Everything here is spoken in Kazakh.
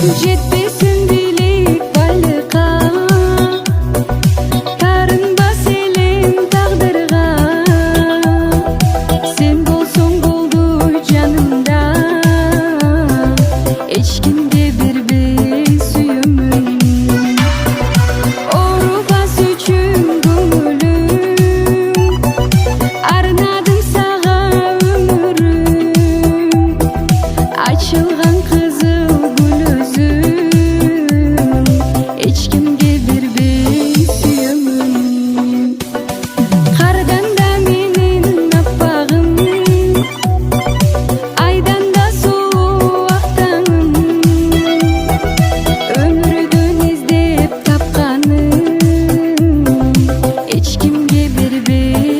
Жетпесін билік байлыққа, тарынбас елім тағдырға. Сен болсаң болды жанымда, ешкімге бербей сүйемін. Орубас үшін көңілім, арнадым саған өмірім. Açılgan kızıl gül özüm, ешкімге бербей сүйемін. Қардан да менің аппағым, айдан да суық таңым. Өмірдің іздеп тапқаным, ешкімге бербей